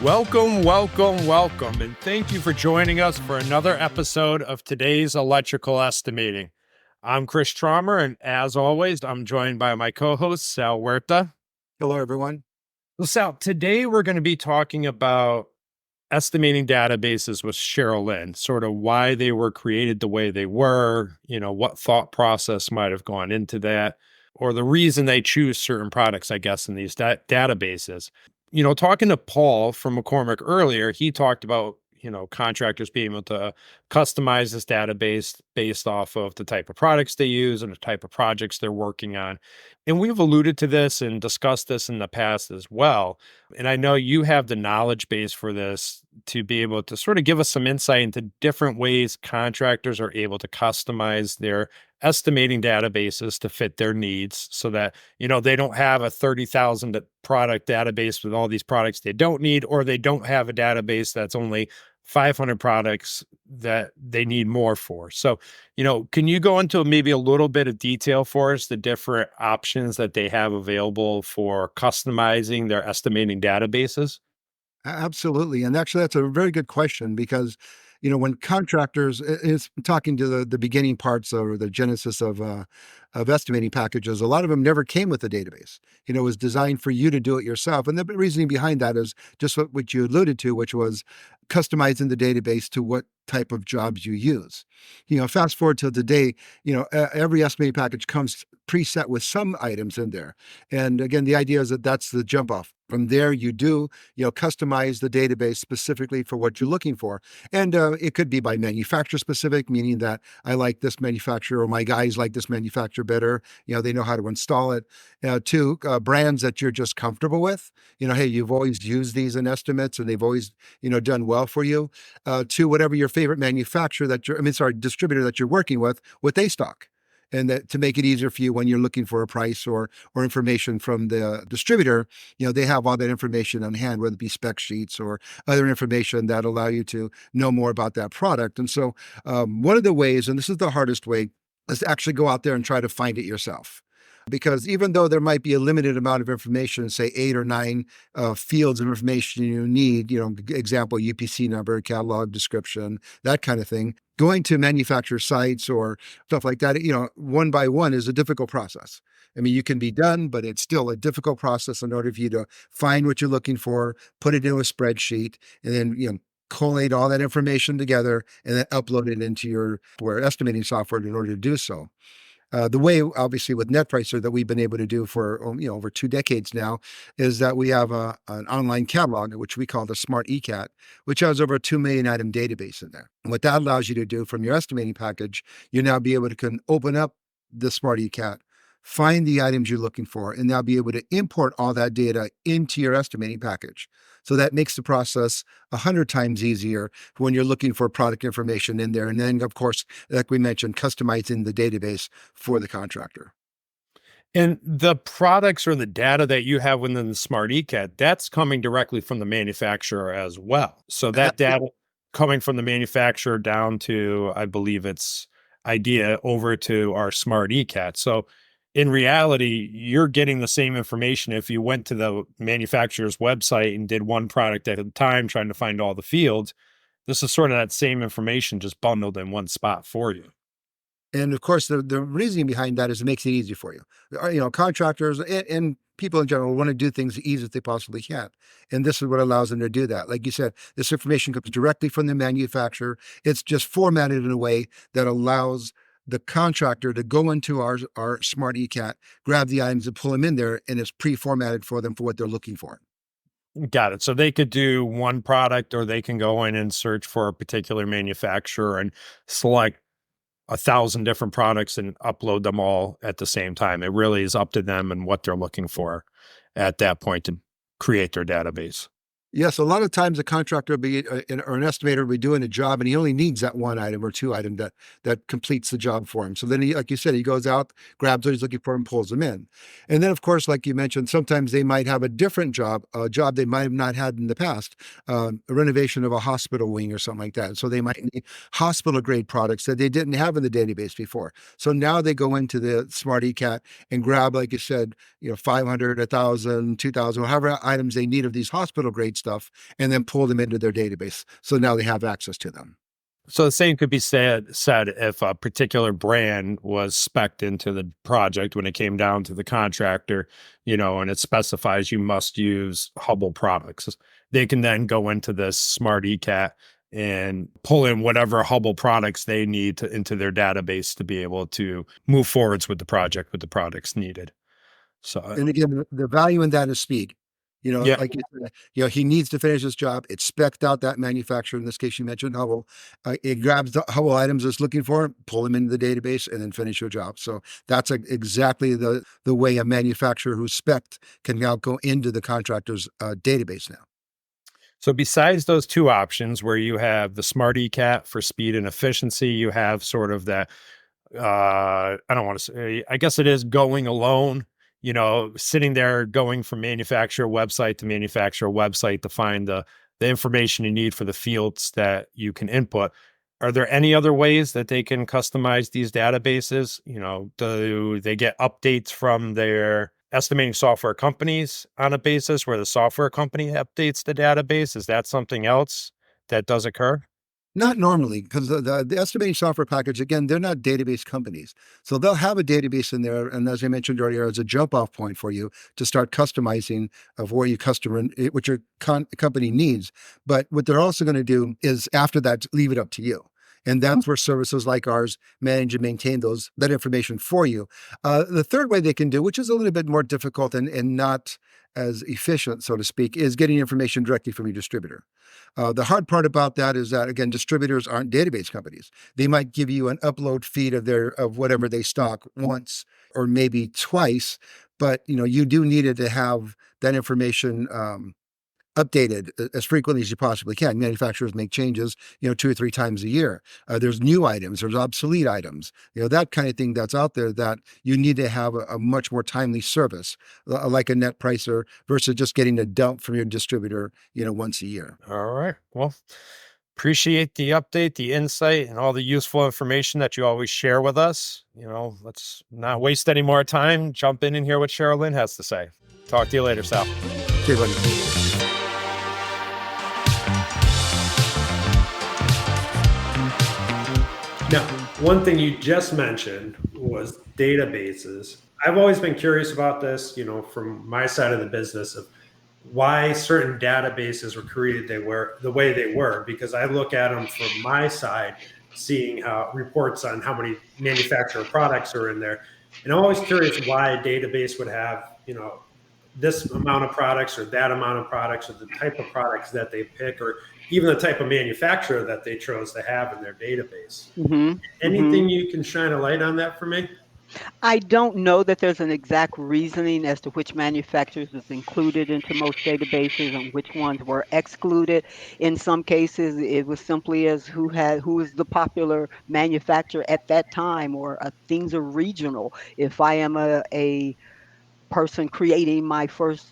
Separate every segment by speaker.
Speaker 1: Welcome, welcome, welcome, and thank you for joining us for another episode of today's Electrical Estimating. I'm Chris Traumer, and as always, I'm joined by my co-host, Sal Huerta.
Speaker 2: Hello, everyone.
Speaker 1: Well, Sal, today we're going to be talking about estimating databases with Sharolyn, sort of why they were created the way they were, what thought process might have gone into that, or the reason they choose certain products, I guess, in these databases. Talking to Paul from McCormick earlier, he talked about, contractors being able to customize this database based off of the type of products they use and the type of projects they're working on. And we've alluded to this and discussed this in the past as well. And I know you have the knowledge base for this to be able to sort of give us some insight into different ways contractors are able to customize their estimating databases to fit their needs so that, they don't have a 30,000 product database with all these products they don't need, or they don't have a database that's only 500 products that they need more for. So, can you go into maybe a little bit of detail for us, the different options that they have available for customizing their estimating databases?
Speaker 2: Absolutely. And actually, that's a very good question because, when contractors is talking to the beginning parts or the genesis of estimating packages, a lot of them never came with a database. It was designed for you to do it yourself. And the reasoning behind that is just what you alluded to, which was customizing the database to what type of jobs you use. Fast forward to today, every estimating package comes preset with some items in there. And again, the idea is that that's the jump off. From there, you do, customize the database specifically for what you're looking for. And it could be by manufacturer specific, meaning that I like this manufacturer or my guys like this manufacturer better. They know how to install it. To brands that you're just comfortable with. Hey, you've always used these in estimates and they've always, done well for you. To whatever your favorite manufacturer distributor that you're working with, what they stock. And that to make it easier for you when you're looking for a price or information from the distributor, they have all that information on hand, whether it be spec sheets or other information that allow you to know more about that product. And so one of the ways, and this is the hardest way, is to actually go out there and try to find it yourself. Because even though there might be a limited amount of information, say 8 or 9 fields of information you need, example, UPC number, catalog description, that kind of thing, going to manufacturer sites or stuff like that, one by one is a difficult process. I mean, you can be done, but it's still a difficult process in order for you to find what you're looking for, put it into a spreadsheet, and then, collate all that information together and then upload it into your estimating software in order to do so. The way, obviously, with NetPricer that we've been able to do for over 2 decades now is that we have an online catalog, which we call the Smart ECAT, which has over a 2 million item database in there. And what that allows you to do from your estimating package, you now be able to can open up the Smart ECAT, find the items you're looking for, and now be able to import all that data into your estimating package. So that makes the process 100 times easier when you're looking for product information in there. And then, of course, like we mentioned, customizing the database for the contractor.
Speaker 1: And the products or the data that you have within the Smart ECAT, that's coming directly from the manufacturer as well. So that data coming from the manufacturer down to, I believe it's IDEA, over to our Smart ECAT. So in reality, you're getting the same information if you went to the manufacturer's website and did one product at a time, trying to find all the fields. This is sort of that same information just bundled in one spot for you.
Speaker 2: And of course, the reasoning behind that is it makes it easy for you. Contractors and people in general want to do things as easy as they possibly can. And this is what allows them to do that. Like you said, this information comes directly from the manufacturer. It's just formatted in a way that allows the contractor to go into our Smart ECAT, grab the items and pull them in there, and it's pre-formatted for them for what they're looking for.
Speaker 1: Got it. So they could do one product, or they can go in and search for a particular manufacturer and select 1,000 different products and upload them all at the same time. It really is up to them and what they're looking for at that point to create their database.
Speaker 2: Yes, a lot of times a contractor will be or an estimator will be doing a job, and he only needs that one item or 2 items that completes the job for him. So then, he, like you said, he goes out, grabs what he's looking for, and pulls them in. And then, of course, like you mentioned, sometimes they might have a different job, a job they might have not had in the past, a renovation of a hospital wing or something like that. So they might need hospital grade products that they didn't have in the database before. So now they go into the Smart ECAT and grab, like you said, 500, 1,000, 2,000, however items they need of these hospital grade stuff and then pull them into their database. So now they have access to them.
Speaker 1: So the same could be said if a particular brand was spec'd into the project when it came down to the contractor, and it specifies you must use Hubble products. They can then go into this smart ECAT and pull in whatever Hubble products they need into their database to be able to move forwards with the project with the products needed. So,
Speaker 2: And again, the value in that is speed.
Speaker 1: yeah.
Speaker 2: Like he needs to finish his job. It's specced out that manufacturer. In this case, you mentioned Hubble. It grabs the Hubble items it's looking for, pull them into the database, and then finish your job. So that's exactly the way a manufacturer who's specced can now go into the contractor's database now.
Speaker 1: So besides those two options where you have the smart ECAT for speed and efficiency, you have sort of that I don't want to say, I guess it is going alone, sitting there going from manufacturer website to find the information you need for the fields that you can input. Are there any other ways that they can customize these databases? Do they get updates from their estimating software companies on a basis where the software company updates the database? Is that something else that does occur?
Speaker 2: Not normally, because the estimating software package, again, they're not database companies. So they'll have a database in there. And as I mentioned earlier, as a jump off point for you to start customizing of where your customer, what your company needs. But what they're also going to do is after that, leave it up to you. And that's where services like ours manage and maintain that information for you. The third way they can do, which is a little bit more difficult and not as efficient, so to speak, is getting information directly from your distributor. The hard part about that is that, again, distributors aren't database companies. They might give you an upload feed of whatever they stock once or maybe twice, but you do need it to have that information updated as frequently as you possibly can. Manufacturers make changes, 2 or 3 times a year. There's new items, there's obsolete items, that kind of thing that's out there that you need to have a much more timely service, like a net pricer versus just getting a dump from your distributor, once a year.
Speaker 1: All right. Well, appreciate the update, the insight, and all the useful information that you always share with us. Let's not waste any more time. Jump in and hear what Sharolyn has to say. Talk to you later, Sal.
Speaker 2: Okay, buddy.
Speaker 1: Now, one thing you just mentioned was databases. I've always been curious about this, from my side of the business of why certain databases were created the way they were, because I look at them from my side, seeing how reports on how many manufacturer products are in there. And I'm always curious why a database would have, this amount of products or that amount of products or the type of products that they pick or even the type of manufacturer that they chose to have in their database. Anything you can shine a light on that for me?
Speaker 3: I don't know that there's an exact reasoning as to which manufacturers was included into most databases and which ones were excluded. In some cases, it was simply as who is the popular manufacturer at that time, or things are regional. If I am a person creating my first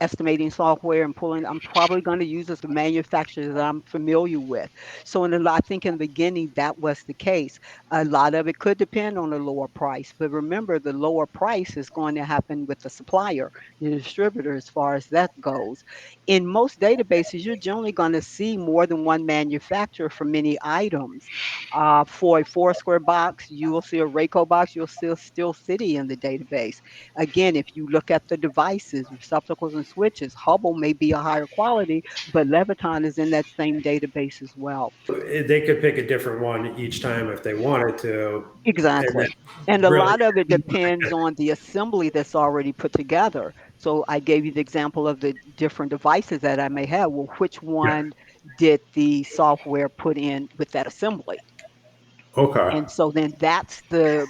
Speaker 3: estimating software and pulling, I'm probably going to use as the manufacturer that I'm familiar with. So I think in the beginning that was the case. A lot of it could depend on the lower price, but remember the lower price is going to happen with the supplier, the distributor, as far as that goes. In most databases, you're generally going to see more than one manufacturer for many items. For a Foursquare box, you will see a Rayco box, you'll see a Steel City in the database. Again, if you look at the devices, receptacles and switches, Hubble may be a higher quality, but Leviton is in that same database as well.
Speaker 1: They could pick a different one each time if they wanted to. And then
Speaker 3: Exactly. And a
Speaker 1: really,
Speaker 3: lot of it depends on the assembly that's already put together. So I gave you the example of the different devices that I may have. Well, which
Speaker 1: yeah.
Speaker 3: one did the software put in with that assembly?
Speaker 1: Okay.
Speaker 3: And so then that's the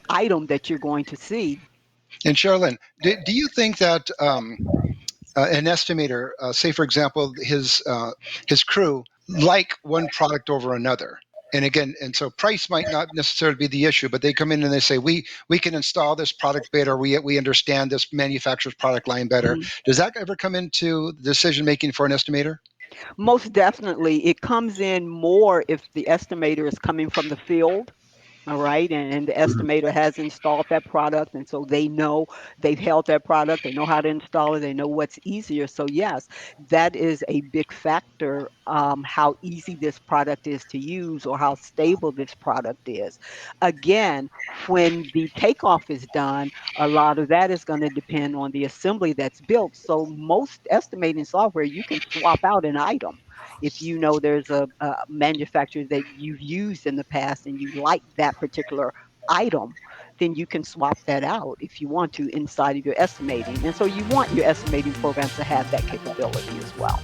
Speaker 3: item that you're going to see.
Speaker 2: And Sharolyn, do you think that an estimator, say for example, his crew like one product over another? And again, and so price might not necessarily be the issue, but they come in and they say, we can install this product better. We understand this manufacturer's product line better.
Speaker 3: Mhm.
Speaker 2: Does that ever come into decision making for an estimator?
Speaker 3: Most definitely, it comes in more if the estimator is coming from the field All right. And the
Speaker 2: Mhm.
Speaker 3: estimator has installed that product. And so they know they've held that product. They know how to install it. They know what's easier. So, yes, that is a big factor, how easy this product is to use or how stable this product is. Again, when the takeoff is done, a lot of that is going to depend on the assembly that's built. So, most estimating software, you can swap out an item if you know there's a manufacturer that you've used in the past and you like that particular item, then you can swap that out if you want to inside of your estimating. And so you want your estimating programs to have that capability as well.